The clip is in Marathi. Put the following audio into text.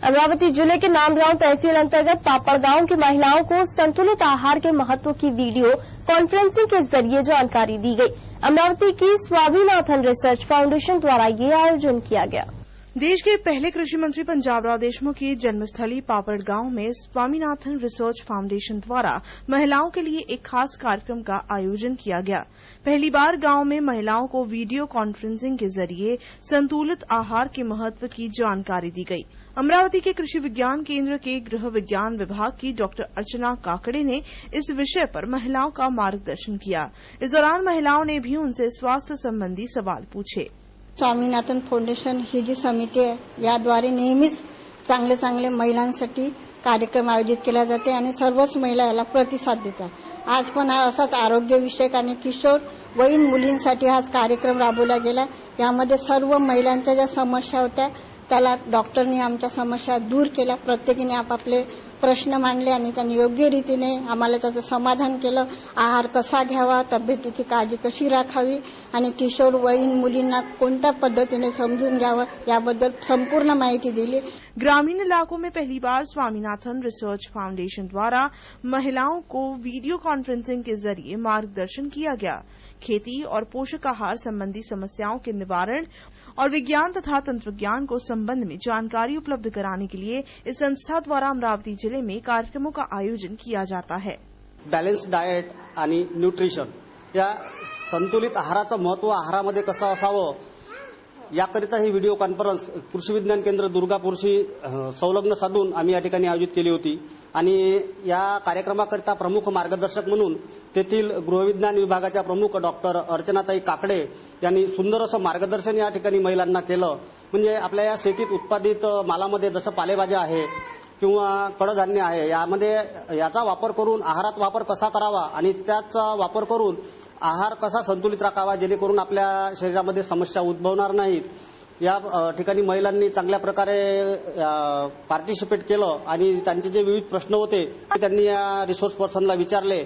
अमरावती जिले के नामगांव तहसील अंतर्गत पापड़ गांव की महिलाओं को संतुलित आहार के महत्व की वीडियो कॉन्फ्रेंसिंग के जरिए जानकारी दी गई। अमरावती की स्वामीनाथन रिसर्च फाउंडेशन द्वारा ये आयोजन किया गया। देश के पहले कृषि मंत्री पंजाबराव देशमुख की जन्मस्थली पापड़ गांव में स्वामीनाथन रिसर्च फाउंडेशन द्वारा महिलाओं के लिए एक खास कार्यक्रम का आयोजन किया गया। पहली बार गांव में महिलाओं को वीडियो कॉन्फ्रेंसिंग के जरिए संतुलित आहार के महत्व की जानकारी दी गई। अमरावती के कृषि विज्ञान केंद्र के गृह विज्ञान विभाग की डॉक्टर अर्चना काकड़े ने इस विषय पर महिलाओं का मार्गदर्शन किया। इस दौरान महिलाओं ने भी उनसे स्वास्थ्य संबंधी सवाल पूछे। स्वामीनाथन फाउंडेशन ही जी समिती आहे याद्वारे नेहमीच चांगले चांगले महिलांसाठी कार्यक्रम आयोजित केला जाते आणि सर्वच महिला याला प्रतिसाद देतात। आज पण हा असाच आरोग्यविषयक आणि किशोर वयीन मुलींसाठी हा कार्यक्रम राबवला गेला। यामध्ये सर्व महिलांच्या ज्या समस्या होत्या त्याला डॉक्टरनी आमच्या समस्या दूर केल्या। प्रत्येकीने आपापले प्रश्न मांडले आणि त्यांनी योग्य रीतीने आम्हाला त्याचं समाधान केलं। आहार कसा घ्यावा, तब्येतीची काळजी कशी राखावी आणि किशोर वयीन मुलींना कोणत्या पद्धतीने समजून घ्यावं याबद्दल संपूर्ण माहिती दिली। ग्रामीण इलाकों में पहली बार स्वामीनाथन रिसर्च फाउंडेशन द्वारा महिलाओं को वीडियो कॉन्फ्रेंसिंग के जरिए मार्गदर्शन किया गया। खेती और पोषक आहार संबंधी समस्याओं के निवारण और विज्ञान तथा तंत्रज्ञान को संबंध में जानकारी उपलब्ध कराने के लिए इस संस्था द्वारा अमरावती जिले में कार्यक्रमों का आयोजन किया जाता है। बॅलन्स डाएट आणि न्यूट्रिशन या संतुलित आहाराचं महत्त्व आहारामध्ये कसं असावं याकरिता ही व्हिडिओ कॉन्फरन्स कृषी विज्ञान केंद्र दुर्गापूरशी संलग्न साधून आम्ही या ठिकाणी आयोजित केली होती आणि या कार्यक्रमाकरिता प्रमुख मार्गदर्शक म्हणून तेथील गृहविज्ञान विभागाच्या प्रमुख डॉक्टर अर्चनाताई काकडे यांनी सुंदर असं मार्गदर्शन या ठिकाणी महिलांना केलं। म्हणजे आपल्या या शेतीत उत्पादित मालामध्ये जसं पालेभाज्या आहे किंवा कडधान्य आहे यामध्ये याचा वापर करून आहारात वापर कसा करावा आणि त्याचा वापर करून आहार कसा संतुलित राखावा जेणेकरून आपल्या शरीरामध्ये समस्या उद्भवणार नाहीत। या ठिकाणी महिलांनी चांगल्या प्रकारे पार्टिसिपेट केलं आणि त्यांचे जे विविध प्रश्न होते ते त्यांनी या रिसोर्स पर्सनला विचारले